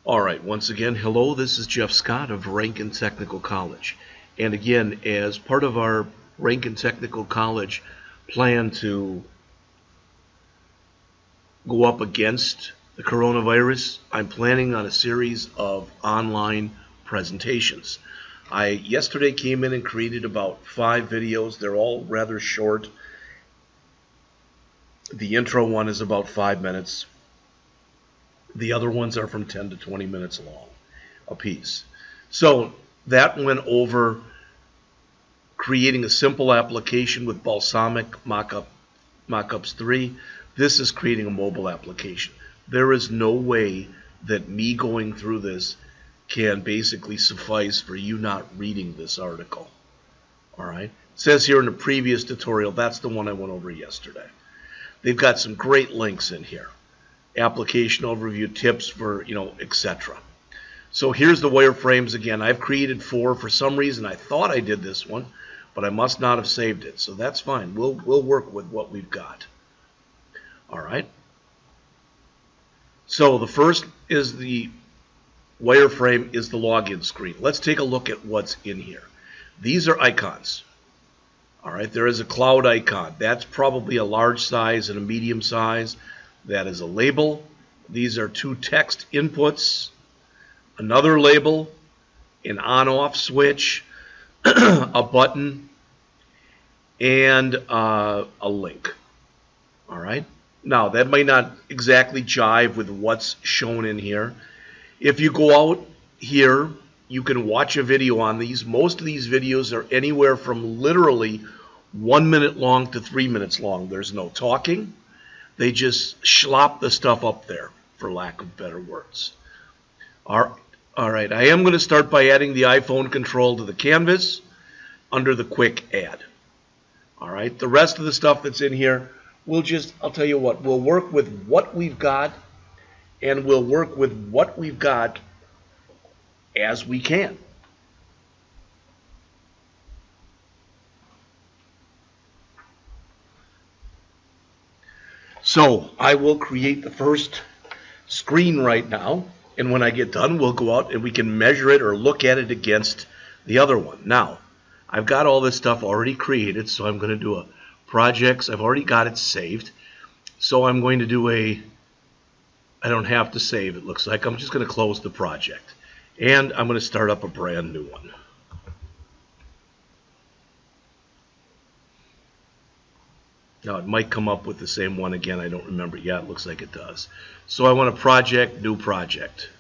Alright, once again, hello, this is Jeff Scott of Rankin Technical College. And again, as part of our Rankin Technical College plan to go up against the coronavirus, I'm planning on a series of online presentations. I yesterday came in and created about 5 videos. They're all rather short. The intro one is about 5 minutes. The other ones are from 10 to 20 minutes long a piece. So that went over creating a simple application with Balsamiq Mockups 3. This is creating a mobile application. There is no way that me going through this can basically suffice for you not reading this article. Alright? It says here in the previous tutorial, that's the one I went over yesterday. They've got some great links in here. Application overview, tips for, etc. So here's the wireframes again. I've created 4. For some reason I thought I did this one, but I must not have saved it. So that's fine. We'll work with what we've got. Alright. So the first is the wireframe is the login screen. Let's take a look at what's in here. These are icons. Alright, there is a cloud icon. That's probably a large size and a medium size. That is a label. These are 2 text inputs, another label, an on-off switch, a button, and a link. All right. Now, that might not exactly jive with what's shown in here. If you go out here, you can watch a video on these. Most of these videos are anywhere from literally 1 minute long to 3 minutes long. There's no talking. They just slop the stuff up there, for lack of better words. All right, I am going to start by adding the iPhone control to the canvas under the quick add. All right, the rest of the stuff that's in here, I'll tell you what, we'll work with what we've got, and we'll work with what we've got as we can. So I will create the first screen right now, and when I get done, we'll go out and we can measure it or look at it against the other one. Now, I've got all this stuff already created, so I'm going to do a projects. I've already got it saved, so I'm going to do I don't have to save, it looks like. I'm just going to close the project, and I'm going to start up a brand new one. Now it might come up with the same one again. I don't remember. Yeah, it looks like it does. So I want a project, new project.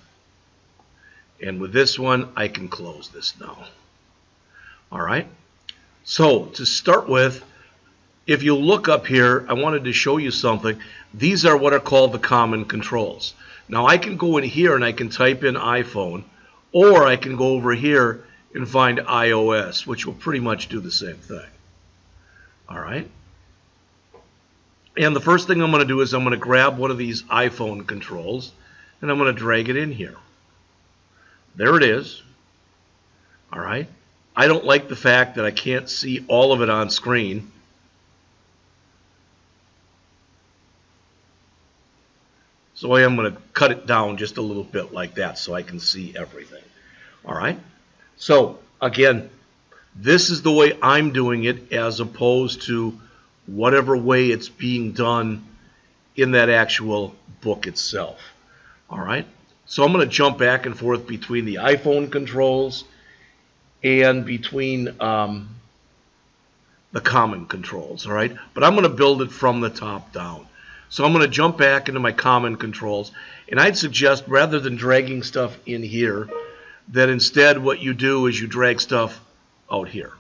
And with this one, I can close this now. All right. So to start with, if you look up here, I wanted to show you something. These are what are called the common controls. Now I can go in here and I can type in iPhone, or I can go over here and find iOS, which will pretty much do the same thing. All right. And the first thing I'm going to do is I'm going to grab one of these iPhone controls and I'm going to drag it in here. There it is. All right. I don't like the fact that I can't see all of it on screen. So I am going to cut it down just a little bit like that so I can see everything. All right. So again, this is the way I'm doing it as opposed to whatever way it's being done in that actual book itself. All right. So I'm going to jump back and forth between the iPhone controls and between the common controls. All right. But I'm going to build it from the top down. So I'm going to jump back into my common controls, and I'd suggest rather than dragging stuff in here, that instead what you do is you drag stuff out here.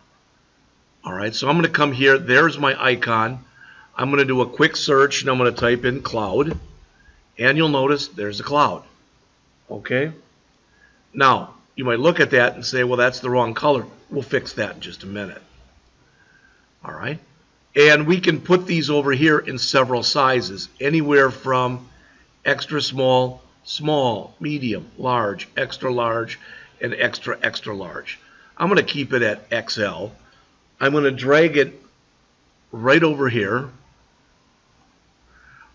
All right, so I'm going to come here. There's my icon. I'm going to do a quick search, and I'm going to type in cloud. And you'll notice there's a cloud. Okay? Now, you might look at that and say, well, that's the wrong color. We'll fix that in just a minute. All right? And we can put these over here in several sizes, anywhere from extra small, small, medium, large, extra large, and extra, extra large. I'm going to keep it at XL. I'm going to drag it right over here.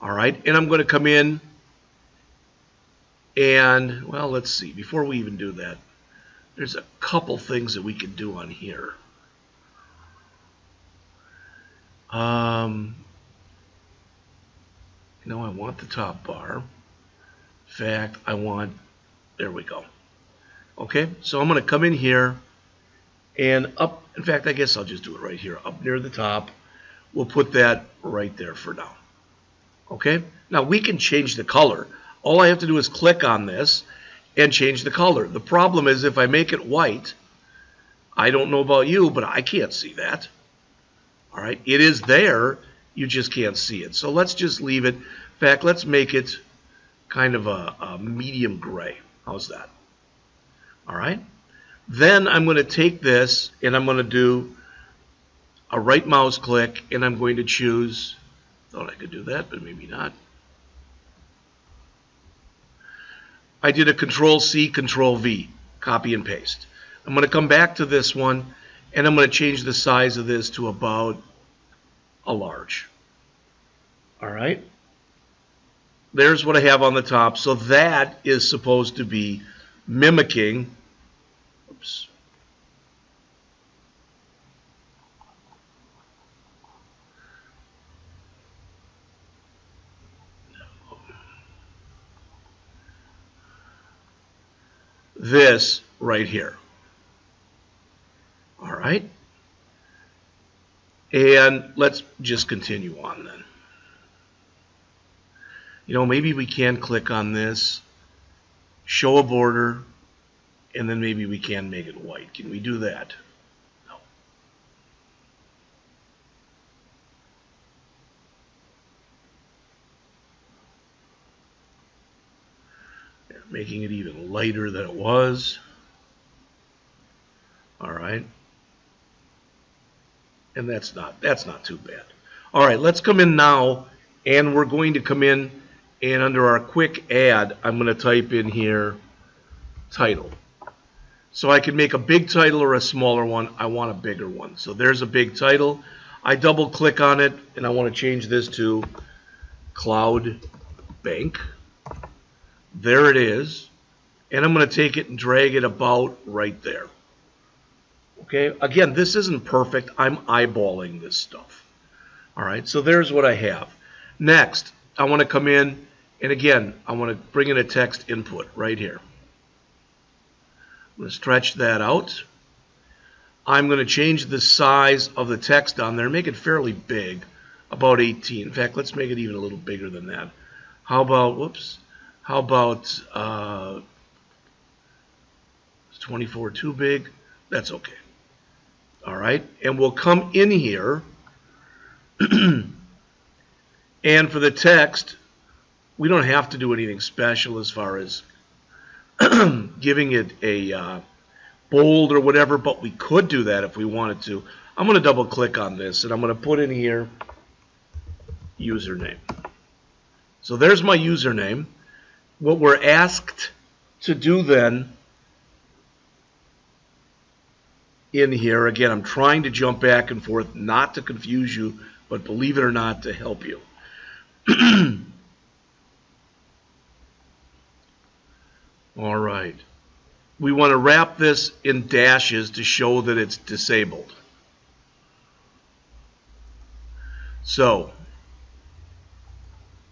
All right, and I'm going to come in And, well, let's see. Before we even do that, there's a couple things that we can do on here. I want the top bar. In fact, there we go. Okay, so I'm going to come in here and up. In fact, I guess I'll just do it right here, up near the top. We'll put that right there for now. Okay, now we can change the color. All I have to do is click on this and change the color. The problem is if I make it white, I don't know about you, but I can't see that. All right, it is there, you just can't see it. So let's just leave it. In fact, let's make it kind of a medium gray. How's that? All right. Then I'm going to take this and I'm going to do a right mouse click and I'm going to choose, thought I could do that, but maybe not. I did a Control C, Control V, copy and paste. I'm going to come back to this one and I'm going to change the size of this to about a large. All right. There's what I have on the top. So that is supposed to be mimicking, oops, this right here. All right. And let's just continue on then. Maybe we can click on this, show a border, and then maybe we can make it white. Can we do that? No. Yeah, making it even lighter than it was. All right. And that's not too bad. All right, let's come in now, and we're going to come in, and under our quick add, I'm going to type in here title. So I can make a big title or a smaller one. I want a bigger one. So there's a big title. I double click on it, and I want to change this to Cloud Bank. There it is. And I'm going to take it and drag it about right there. Okay, again, this isn't perfect. I'm eyeballing this stuff. All right, so there's what I have. Next, I want to come in, and again, I want to bring in a text input right here. I'm going to stretch that out. I'm going to change the size of the text on there, make it fairly big, about 18. In fact, let's make it even a little bigger than that. How about, whoops, how about, is 24 too big? That's okay. All right, and we'll come in here, and for the text, we don't have to do anything special as far as giving it a bold or whatever, but we could do that if we wanted to. I'm going to double click on this, and I'm going to put in here username. So there's my username. What we're asked to do then in here, again, I'm trying to jump back and forth, not to confuse you, but believe it or not, to help you. All right. We want to wrap this in dashes to show that it's disabled. So,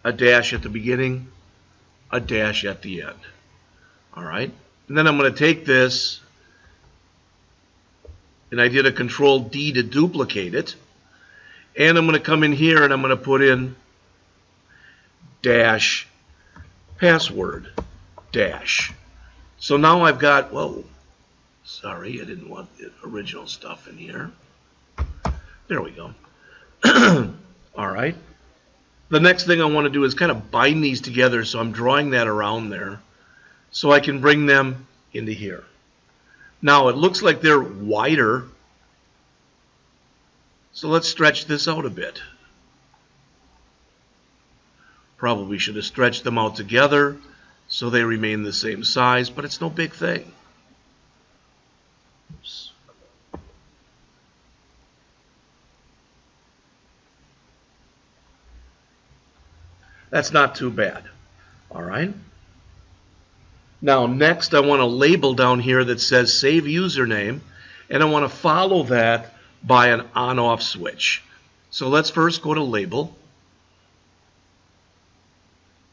a dash at the beginning, a dash at the end. All right. And then I'm going to take this, and I did a Control D to duplicate it. And I'm going to come in here and I'm going to put in dash password dash. So now I've got, whoa, sorry, I didn't want the original stuff in here. There we go. All right. The next thing I want to do is kind of bind these together, so I'm drawing that around there so I can bring them into here. Now it looks like they're wider, so let's stretch this out a bit. Probably should have stretched them out together so they remain the same size, but it's no big thing. Oops. That's not too bad. All right. Now next I want a label down here that says save username, and I want to follow that by an on-off switch. So let's first go to label.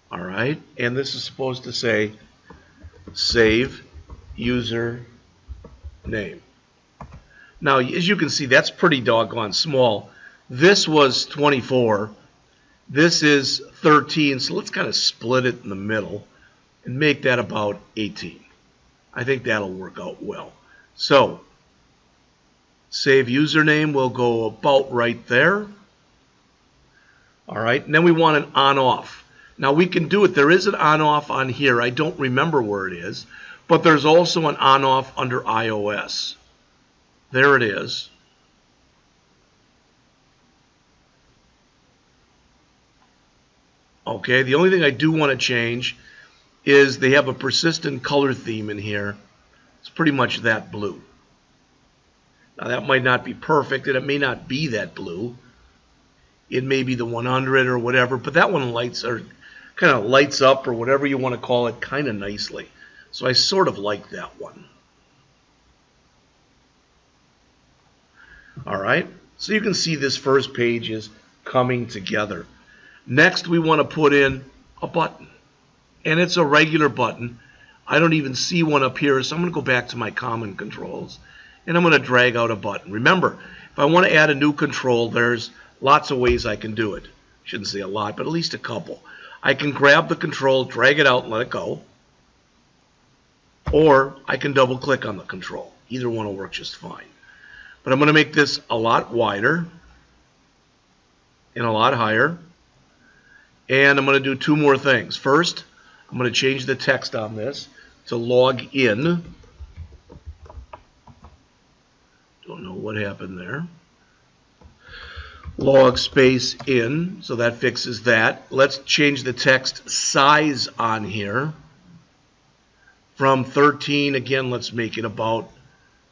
All right, and this is supposed to say save user name. Now, as you can see, that's pretty doggone small. This was 24. This is 13, so let's kind of split it in the middle and make that about 18. I think that'll work out well. So, save username will go about right there. All right, and then we want an on-off. Now, we can do it. There is an on-off on here. I don't remember where it is, but there's also an on-off under iOS. There it is. Okay, the only thing I do want to change is they have a persistent color theme in here. It's pretty much that blue. Now that might not be perfect, and it may not be that blue. It may be the 100 or whatever, but that one kind of lights up, or whatever you want to call it, kind of nicely. So I sort of like that one. All right, so you can see this first page is coming together. Next, we want to put in a button, and it's a regular button. I don't even see one up here, so I'm going to go back to my common controls, and I'm going to drag out a button. Remember, if I want to add a new control, there's lots of ways I can do it. Shouldn't say a lot, but at least a couple. I can grab the control, drag it out, and let it go, or I can double-click on the control. Either one will work just fine. But I'm going to make this a lot wider and a lot higher. And I'm going to do two more things. First, I'm going to change the text on this to log in. Don't know what happened there. Log space in, so that fixes that. Let's change the text size on here. From 13, again, let's make it about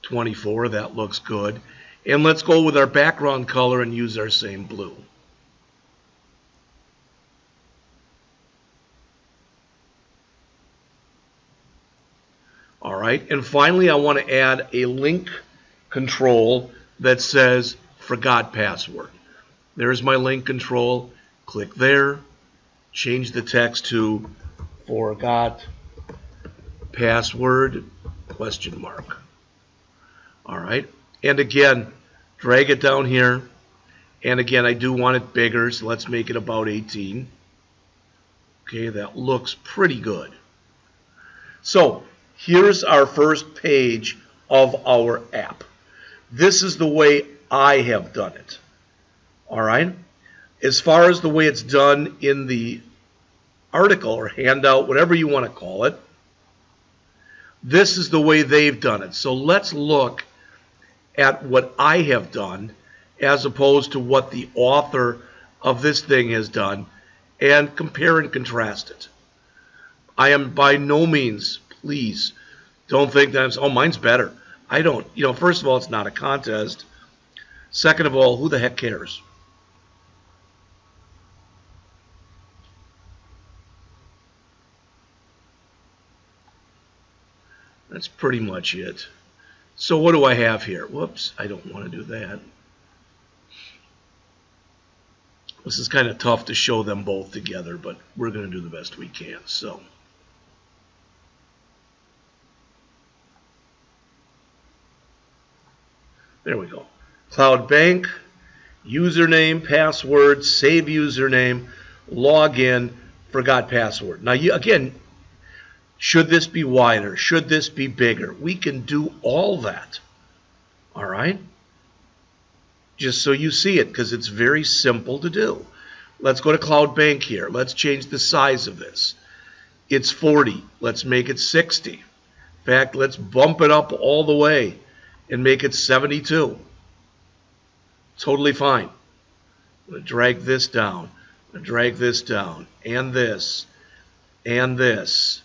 24. That looks good. And let's go with our background color and use our same blue. All right, and finally I want to add a link control that says forgot password. There's my link control. Click there. Change the text to forgot password ? All right, and again, drag it down here. And again, I do want it bigger, so let's make it about 18. Okay, that looks pretty good. So here's our first page of our app. This is the way I have done it. All right. As far as the way it's done in the article or handout, whatever you want to call it, this is the way they've done it. So let's look at what I have done as opposed to what the author of this thing has done, and compare and contrast it. I am by no means, please don't think that oh, mine's better. I don't. First of all, it's not a contest. Second of all, who the heck cares? That's pretty much it. So what do I have here? Whoops, I don't want to do that. This is kind of tough to show them both together, but we're going to do the best we can. So there we go. Cloud Bank, username, password, save username, login, forgot password. Now, again, should this be wider? Should this be bigger? We can do all that. All right? Just so you see it, because it's very simple to do. Let's go to Cloud Bank here. Let's change the size of this. It's 40. Let's make it 60. In fact, let's bump it up all the way and make it 72. Totally fine. I'm going to drag this down. I'm going to drag this down. And this. And this.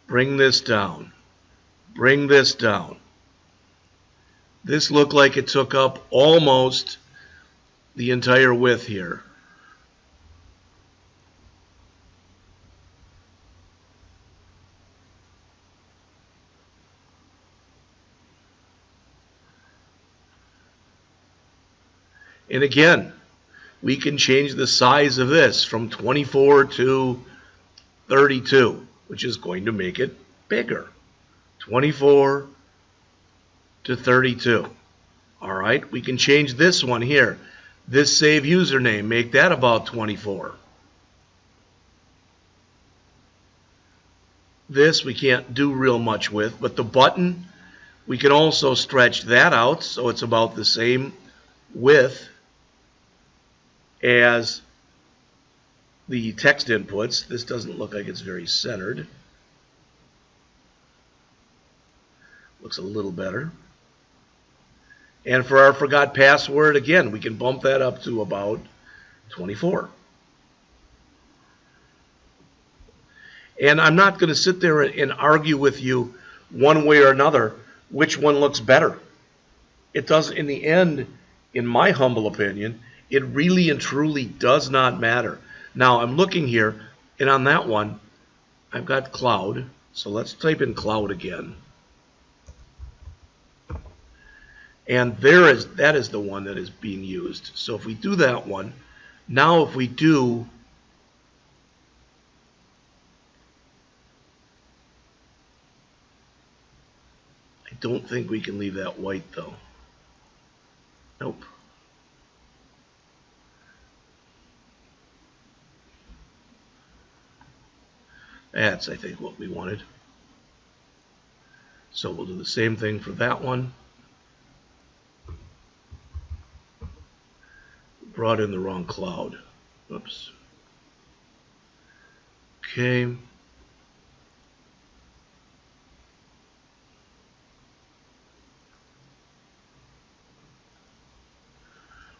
Bring this down. Bring this down. This looked like it took up almost the entire width here. And again, we can change the size of this from 24 to 32, which is going to make it bigger. 24 to 32. All right, we can change this one here. This save username, make that about 24. This we can't do real much with, but the button, we can also stretch that out so it's about the same width as the text inputs. This doesn't look like it's very centered. Looks a little better. And for our forgot password, again, we can bump that up to about 24. And I'm not going to sit there and argue with you one way or another which one looks better. It does, in the end, in my humble opinion, it really and truly does not matter. Now, I'm looking here, and on that one, I've got cloud. So let's type in cloud again. And that is the one that is being used. So if we do that one, now if we do I don't think we can leave that white though. Nope. That's, I think, what we wanted. So we'll do the same thing for that one. Brought in the wrong cloud. Oops. Okay.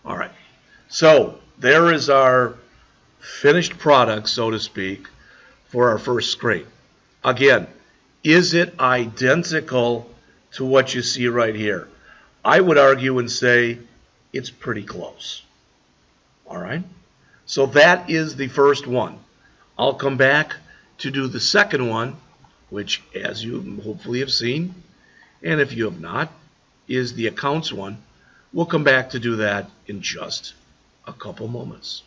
All right. So there is our finished product, so to speak, for our first screen. Again, is it identical to what you see right here? I would argue and say it's pretty close. All right? So that is the first one. I'll come back to do the second one, which, as you hopefully have seen, and if you have not, is the accounts one. We'll come back to do that in just a couple moments.